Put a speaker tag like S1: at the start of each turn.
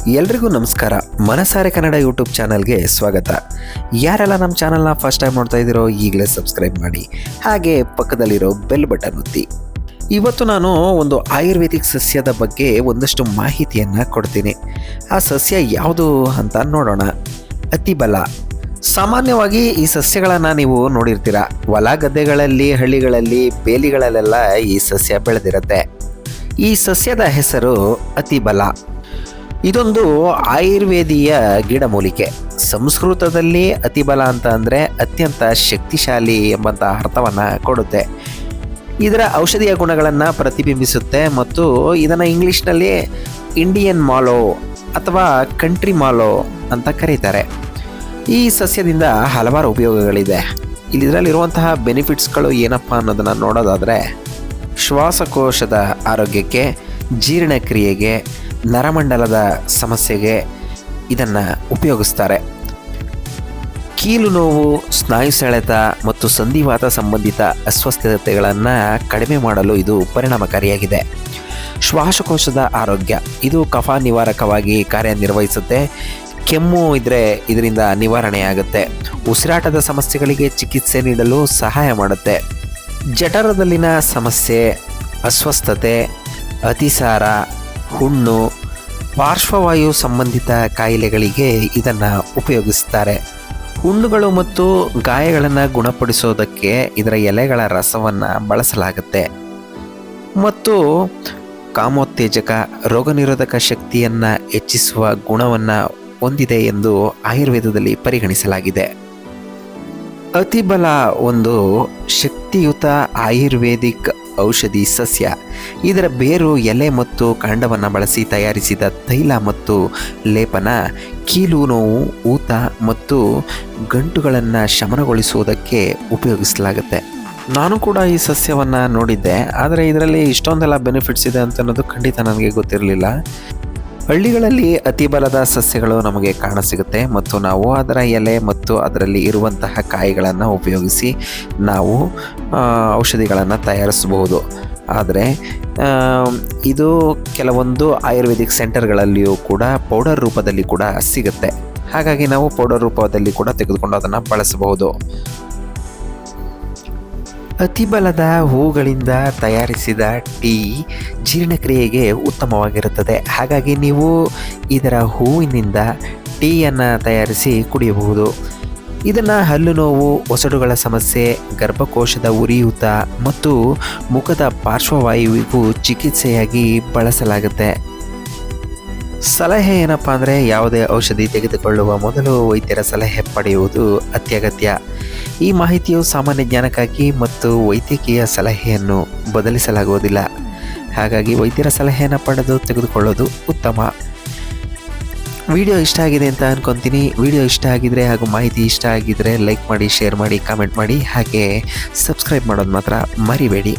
S1: ಎಲ್ರಿಗೂ ನಮಸ್ಕಾರ. ಮನಸಾರೆ ಕನ್ನಡ ಯೂಟ್ಯೂಬ್ ಚಾನಲ್ಗೆ ಸ್ವಾಗತ. ಯಾರೆಲ್ಲ ನಮ್ಮ ಚಾನಲ್ನ ಫಸ್ಟ್ ಟೈಮ್ ನೋಡ್ತಾ ಇದ್ದೀರೋ ಈಗಲೇ ಸಬ್ಸ್ಕ್ರೈಬ್ ಮಾಡಿ, ಹಾಗೆ ಪಕ್ಕದಲ್ಲಿರೋ ಬೆಲ್ ಬಟನ್ ಒತ್ತಿ. ಇವತ್ತು ನಾನು ಒಂದು ಆಯುರ್ವೇದಿಕ್ ಸಸ್ಯದ ಬಗ್ಗೆ ಒಂದಷ್ಟು ಮಾಹಿತಿಯನ್ನು ಕೊಡ್ತೀನಿ. ಆ ಸಸ್ಯ ಯಾವುದು ಅಂತ ನೋಡೋಣ. ಅತಿಬಲ. ಸಾಮಾನ್ಯವಾಗಿ ಈ ಸಸ್ಯಗಳನ್ನು ನೀವು ನೋಡಿರ್ತೀರ. ಹೊಲ ಗದ್ದೆಗಳಲ್ಲಿ, ಹಳ್ಳಿಗಳಲ್ಲಿ, ಬೇಲಿಗಳಲ್ಲೆಲ್ಲ ಈ ಸಸ್ಯ ಬೆಳೆದಿರುತ್ತೆ. ಈ ಸಸ್ಯದ ಹೆಸರು ಅತಿಬಲ. ಇದೊಂದು ಆಯುರ್ವೇದೀಯ ಗಿಡಮೂಲಿಕೆ. ಸಂಸ್ಕೃತದಲ್ಲಿ ಅತಿಬಲ ಅಂತ ಅಂದರೆ ಅತ್ಯಂತ ಶಕ್ತಿಶಾಲಿ ಎಂಬಂಥ ಅರ್ಥವನ್ನು ಕೊಡುತ್ತೆ. ಇದರ ಔಷಧೀಯ ಗುಣಗಳನ್ನು ಪ್ರತಿಬಿಂಬಿಸುತ್ತೆ ಮತ್ತು ಇದನ್ನು ಇಂಗ್ಲೀಷ್ನಲ್ಲಿ ಇಂಡಿಯನ್ ಮಾಲೋ ಅಥವಾ ಕಂಟ್ರಿ ಮಾಲೋ ಅಂತ ಕರೀತಾರೆ. ಈ ಸಸ್ಯದಿಂದ ಹಲವಾರು ಉಪಯೋಗಗಳಿದೆ. ಇದರಲ್ಲಿರುವಂತಹ ಬೆನಿಫಿಟ್ಸ್ಗಳು ಏನಪ್ಪ ಅನ್ನೋದನ್ನು ನೋಡೋದಾದರೆ, ಶ್ವಾಸಕೋಶದ ಆರೋಗ್ಯಕ್ಕೆ, ಜೀರ್ಣಕ್ರಿಯೆಗೆ, ನರಮಂಡಲದ ಸಮಸ್ಯೆಗೆ ಇದನ್ನು ಉಪಯೋಗಿಸ್ತಾರೆ. ಕೀಲು ನೋವು, ಸ್ನಾಯು ಸೆಳೆತ ಮತ್ತು ಸಂಧಿವಾತ ಸಂಬಂಧಿತ ಅಸ್ವಸ್ಥತೆಗಳನ್ನು ಕಡಿಮೆ ಮಾಡಲು ಇದು ಪರಿಣಾಮಕಾರಿಯಾಗಿದೆ. ಶ್ವಾಸಕೋಶದ ಆರೋಗ್ಯ, ಇದು ಕಫ ನಿವಾರಕವಾಗಿ ಕಾರ್ಯನಿರ್ವಹಿಸುತ್ತೆ. ಕೆಮ್ಮು ಇದ್ದರೆ ಇದರಿಂದ ನಿವಾರಣೆಯಾಗುತ್ತೆ. ಉಸಿರಾಟದ ಸಮಸ್ಯೆಗಳಿಗೆ ಚಿಕಿತ್ಸೆ ನೀಡಲು ಸಹಾಯ ಮಾಡುತ್ತೆ. ಜಠರದಲ್ಲಿನ ಸಮಸ್ಯೆ, ಅಸ್ವಸ್ಥತೆ, ಅತಿಸಾರ, ಹುಣ್ಣು, ಪಾರ್ಶ್ವವಾಯು ಸಂಬಂಧಿತ ಕಾಯಿಲೆಗಳಿಗೆ ಇದನ್ನು ಉಪಯೋಗಿಸ್ತಾರೆ. ಹುಣ್ಣುಗಳು ಮತ್ತು ಗಾಯಗಳನ್ನು ಗುಣಪಡಿಸೋದಕ್ಕೆ ಇದರ ಎಲೆಗಳ ರಸವನ್ನು ಬಳಸಲಾಗುತ್ತೆ. ಮತ್ತು ಕಾಮೋತ್ತೇಜಕ, ರೋಗನಿರೋಧಕ ಶಕ್ತಿಯನ್ನು ಹೆಚ್ಚಿಸುವ ಗುಣವನ್ನು ಹೊಂದಿದೆ ಎಂದು ಆಯುರ್ವೇದದಲ್ಲಿ ಪರಿಗಣಿಸಲಾಗಿದೆ. ಅತಿಬಲ ಒಂದು ಶಕ್ತಿಯುತ ಆಯುರ್ವೇದಿಕ್ ಔಷಧಿ ಸಸ್ಯ. ಇದರ ಬೇರು, ಎಲೆ ಮತ್ತು ಕಾಂಡವನ್ನು ಬಳಸಿ ತಯಾರಿಸಿದ ತೈಲ ಮತ್ತು ಲೇಪನ ಕೀಲು ನೋವು, ಊತ ಮತ್ತು ಗಂಟುಗಳನ್ನು ಶಮನಗೊಳಿಸುವುದಕ್ಕೆ ಉಪಯೋಗಿಸಲಾಗುತ್ತೆ. ನಾನು ಕೂಡ ಈ ಸಸ್ಯವನ್ನು ನೋಡಿದ್ದೆ, ಆದರೆ ಇದರಲ್ಲಿ ಇಷ್ಟೊಂದೆಲ್ಲ ಬೆನಿಫಿಟ್ಸ್ ಇದೆ ಅಂತ ಅನ್ನೋದು ಖಂಡಿತ ನನಗೆ ಗೊತ್ತಿರಲಿಲ್ಲ. ಹಳ್ಳಿಗಳಲ್ಲಿ ಅತಿಬಲದ ಸಸ್ಯಗಳು ನಮಗೆ ಕಾಣಸಿಗುತ್ತೆ ಮತ್ತು ನಾವು ಅದರ ಎಲೆ ಮತ್ತು ಅದರಲ್ಲಿ ಇರುವಂತಹ ಕಾಯಿಗಳನ್ನು ಉಪಯೋಗಿಸಿ ನಾವು ಔಷಧಿಗಳನ್ನು ತಯಾರಿಸಬಹುದು. ಆದರೆ ಇದು ಕೆಲವೊಂದು ಆಯುರ್ವೇದಿಕ್ ಸೆಂಟರ್ಗಳಲ್ಲಿಯೂ ಕೂಡ ಪೌಡರ್ ರೂಪದಲ್ಲಿ ಕೂಡ ಸಿಗುತ್ತೆ. ಹಾಗಾಗಿ ನಾವು ಪೌಡರ್ ರೂಪದಲ್ಲಿ ಕೂಡ ತೆಗೆದುಕೊಂಡು ಅದನ್ನು ಬಳಸಬಹುದು. ಅತಿಬಲದ ಹೂಗಳಿಂದ ತಯಾರಿಸಿದ ಟೀ ಜೀರ್ಣಕ್ರಿಯೆಗೆ ಉತ್ತಮವಾಗಿರುತ್ತದೆ. ಹಾಗಾಗಿ ನೀವು ಇದರ ಹೂವಿನಿಂದ ಟೀಯನ್ನು ತಯಾರಿಸಿ ಕುಡಿಯಬಹುದು. ಇದನ್ನು ಹಲ್ಲು ನೋವು, ಒಸಡುಗಳ ಸಮಸ್ಯೆ, ಗರ್ಭಕೋಶದ ಉರಿಯೂತ ಮತ್ತು ಮುಖದ ಪಾರ್ಶ್ವವಾಯುವಿಗೂ ಚಿಕಿತ್ಸೆಯಾಗಿ ಬಳಸಲಾಗುತ್ತೆ. ಸಲಹೆ ಏನಪ್ಪ ಅಂದರೆ, ಯಾವುದೇ ಔಷಧಿ ತೆಗೆದುಕೊಳ್ಳುವ ಮೊದಲು ವೈದ್ಯರ ಸಲಹೆ ಪಡೆಯುವುದು ಅತ್ಯಗತ್ಯ. ಈ ಮಾಹಿತಿಯು ಸಾಮಾನ್ಯ ಜ್ಞಾನಕ್ಕಾಗಿ ಮತ್ತು ವೈದ್ಯಕೀಯ ಸಲಹೆಯನ್ನು ಬದಲಿಸಲಾಗುವುದಿಲ್ಲ. ಹಾಗಾಗಿ ವೈದ್ಯರ ಸಲಹೆಯನ್ನು ಪಡೆದು ತೆಗೆದುಕೊಳ್ಳೋದು ಉತ್ತಮ. ವಿಡಿಯೋ ಇಷ್ಟ ಆಗಿದೆ ಅಂತ ಅಂದ್ಕೊತೀನಿ. ವಿಡಿಯೋ ಇಷ್ಟ ಆಗಿದರೆ ಹಾಗೂ ಮಾಹಿತಿ ಇಷ್ಟ ಆಗಿದ್ದರೆ ಲೈಕ್ ಮಾಡಿ, ಶೇರ್ ಮಾಡಿ, ಕಾಮೆಂಟ್ ಮಾಡಿ, ಹಾಗೆ ಸಬ್ಸ್ಕ್ರೈಬ್ ಮಾಡೋದು ಮಾತ್ರ ಮರಿಬೇಡಿ.